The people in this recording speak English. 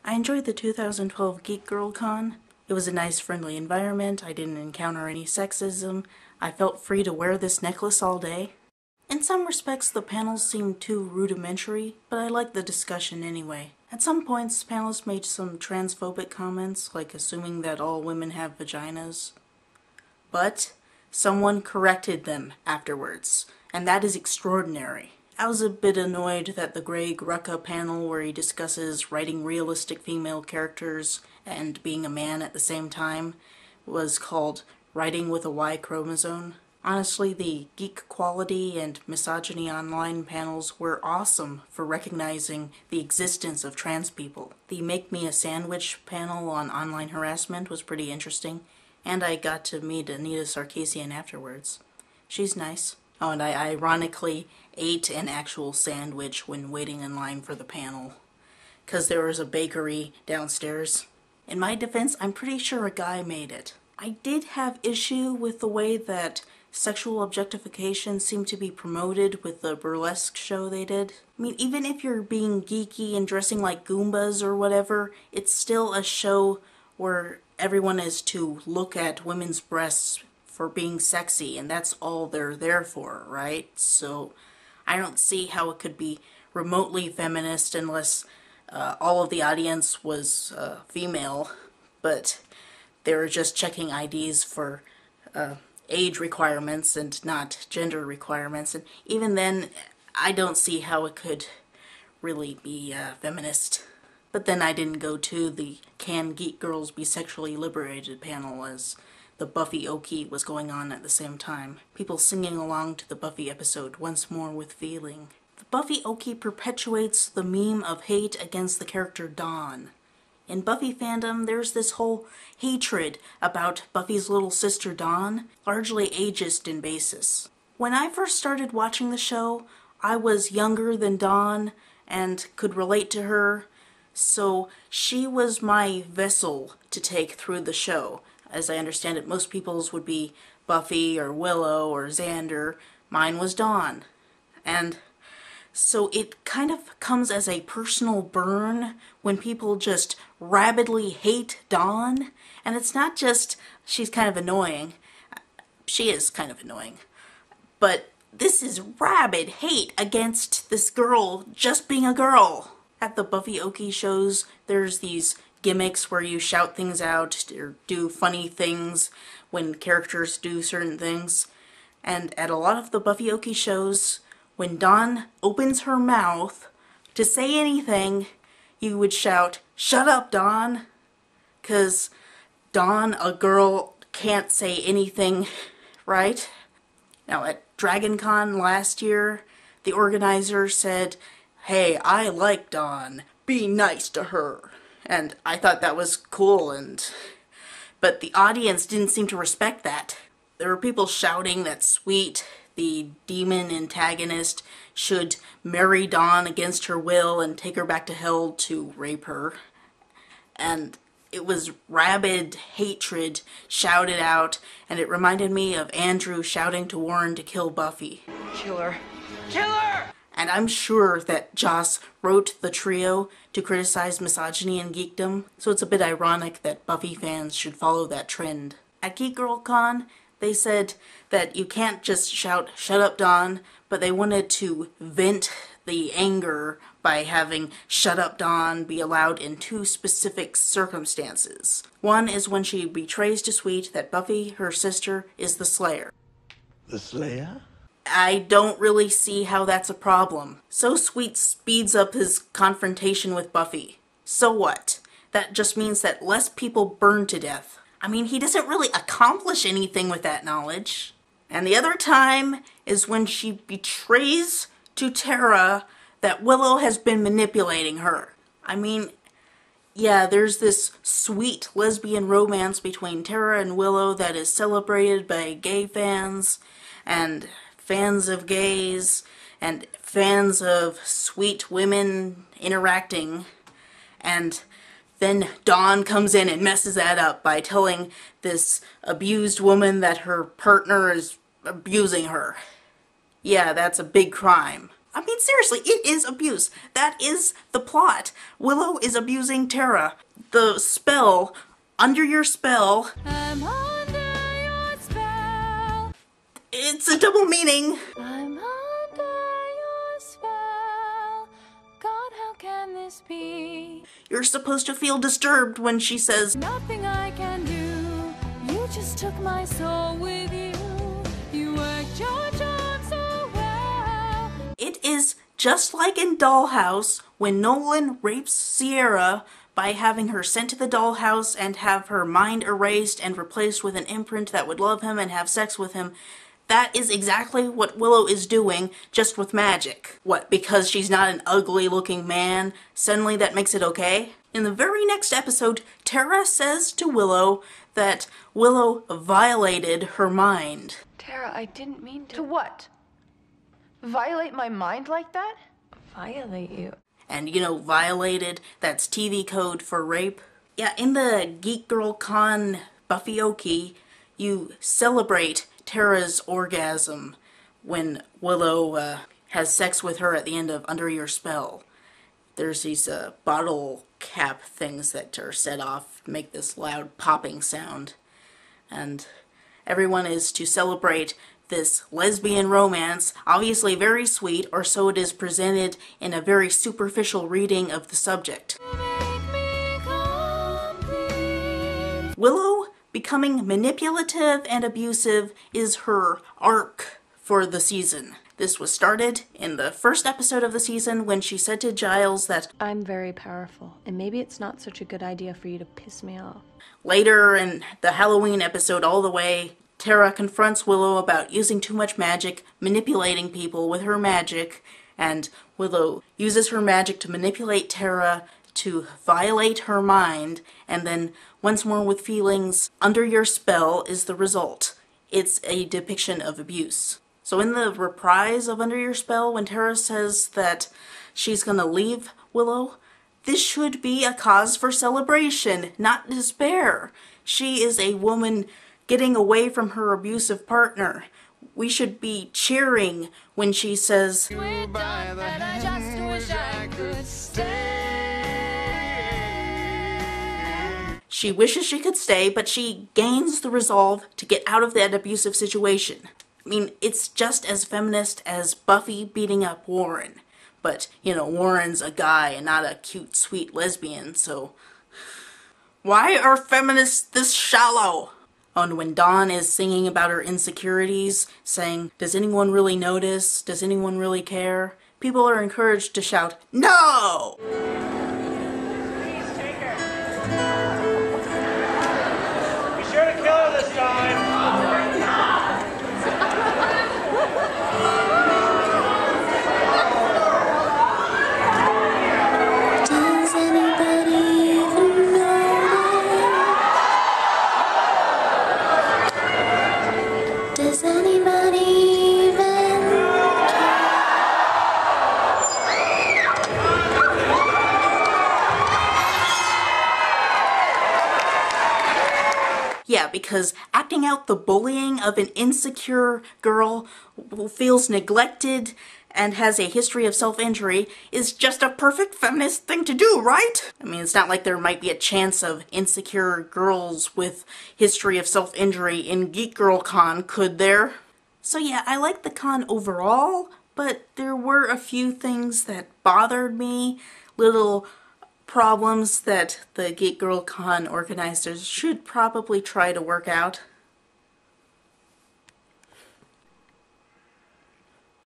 I enjoyed the 2012 Geek Girl Con. It was a nice, friendly environment. I didn't encounter any sexism. I felt free to wear this necklace all day. In some respects, the panels seemed too rudimentary, but I liked the discussion anyway. At some points, panelists made some transphobic comments, like assuming that all women have vaginas. But someone corrected them afterwards, and that is extraordinary. I was a bit annoyed that the Greg Rucka panel, where he discusses writing realistic female characters and being a man at the same time, was called Writing with a Y Chromosome. Honestly, the Geek Quality and Misogyny Online panels were awesome for recognizing the existence of trans people. The Make Me a Sandwich panel on online harassment was pretty interesting, and I got to meet Anita Sarkeesian afterwards. She's nice. Oh, and I ironically ate an actual sandwich when waiting in line for the panel, because there was a bakery downstairs. In my defense, I'm pretty sure a guy made it. I did have issue with the way that sexual objectification seemed to be promoted with the burlesque show they did. I mean, even if you're being geeky and dressing like Goombas or whatever, it's still a show where everyone is to look at women's breasts for being sexy, and that's all they're there for, right? So I don't see how it could be remotely feminist unless all of the audience was female, but they were just checking IDs for age requirements and not gender requirements, and even then I don't see how it could really be feminist. But then I didn't go to the Can Geek Girls Be Sexually Liberated panel, as the Buffy Oki was going on at the same time. People singing along to the Buffy episode Once More with Feeling. The Buffy Oki perpetuates the meme of hate against the character Dawn. In Buffy fandom, there's this whole hatred about Buffy's little sister Dawn, largely ageist in basis. When I first started watching the show, I was younger than Dawn and could relate to her, so she was my vessel to take through the show. As I understand it, most people's would be Buffy or Willow or Xander. Mine was Dawn. And so it kind of comes as a personal burn when people just rabidly hate Dawn. And it's not just she's kind of annoying. She is kind of annoying. But this is rabid hate against this girl just being a girl. At the Buffy Oki shows, there's these gimmicks where you shout things out or do funny things when characters do certain things. And at a lot of the Buffy Oki shows, when Dawn opens her mouth to say anything, you would shout, "Shut up, Dawn!" Because Dawn, a girl, can't say anything, right? Now, at Dragon Con last year, the organizer said, "Hey, I like Dawn. Be nice to her." And I thought that was cool, but the audience didn't seem to respect that. There were people shouting that Sweet, the demon antagonist, should marry Dawn against her will and take her back to hell to rape her. And it was rabid hatred shouted out, and it reminded me of Andrew shouting to Warren to kill Buffy. Kill her! Kill her! And I'm sure that Joss wrote the trio to criticize misogyny and geekdom, so it's a bit ironic that Buffy fans should follow that trend. At Geek Girl Con, they said that you can't just shout, "Shut up, Dawn," but they wanted to vent the anger by having "Shut up, Dawn" be allowed in two specific circumstances. One is when she betrays to Sweet that Buffy, her sister, is the Slayer. The Slayer? I don't really see how that's a problem. So Sweet speeds up his confrontation with Buffy. So what? That just means that less people burn to death. I mean, he doesn't really accomplish anything with that knowledge. And the other time is when she betrays to Tara that Willow has been manipulating her. I mean, yeah, there's this sweet lesbian romance between Tara and Willow that is celebrated by gay fans, and fans of gays, and fans of sweet women interacting, and then Dawn comes in and messes that up by telling this abused woman that her partner is abusing her. Yeah, that's a big crime. I mean, seriously, it is abuse. That is the plot. Willow is abusing Tara. The spell, under your spell. I'm under your spell. It's a double meaning. I'm under your spell. God, how can this be? You're supposed to feel disturbed when she says, Nothing I can do. You just took my soul with you. You worked your job so well. it is just like in Dollhouse when Nolan rapes Sierra by having her sent to the dollhouse and have her mind erased and replaced with an imprint that would love him and have sex with him. That is exactly what Willow is doing, just with magic. What, because she's not an ugly-looking man, suddenly that makes it okay? In the very next episode, Tara says to Willow that Willow violated her mind. Tara, I didn't mean to. To what? Violate my mind like that? Violate you. And you know, violated, that's TV code for rape. Yeah, in the Geek Girl Con Buffy you celebrate Tara's orgasm when Willow has sex with her at the end of Under Your Spell. There's these bottle cap things that are set off, make this loud popping sound. And everyone is to celebrate this lesbian romance, obviously very sweet, or so it is presented in a very superficial reading of the subject. Willow becoming manipulative and abusive is her arc for the season. This was started in the first episode of the season when she said to Giles that, I'm very powerful, and maybe it's not such a good idea for you to piss me off. Later in the Halloween episode all the way, Tara confronts Willow about using too much magic, manipulating people with her magic, and Willow uses her magic to manipulate Tara to violate her mind, and then once more with feelings, Under Your Spell is the result. It's a depiction of abuse. So in the reprise of Under Your Spell, when Tara says that she's gonna leave Willow, this should be a cause for celebration, not despair. She is a woman getting away from her abusive partner. We should be cheering when she says, We're done, and I just wish I could stay. she wishes she could stay, but she gains the resolve to get out of that abusive situation. I mean, it's just as feminist as Buffy beating up Warren. But, you know, Warren's a guy and not a cute, sweet lesbian, so... Why are feminists this shallow? And when Dawn is singing about her insecurities, saying, does anyone really notice? Does anyone really care? People are encouraged to shout, no! Please take her. Be sure to kill her this time. Does anybody even know? Does anybody even Yeah, because acting out the bullying of an insecure girl who feels neglected and has a history of self-injury is just a perfect feminist thing to do, right? I mean, it's not like there might be a chance of insecure girls with history of self-injury in Geek Girl Con, could there? So yeah, I like the con overall, but there were a few things that bothered me, little problems that the Geek Girl Con organizers should probably try to work out.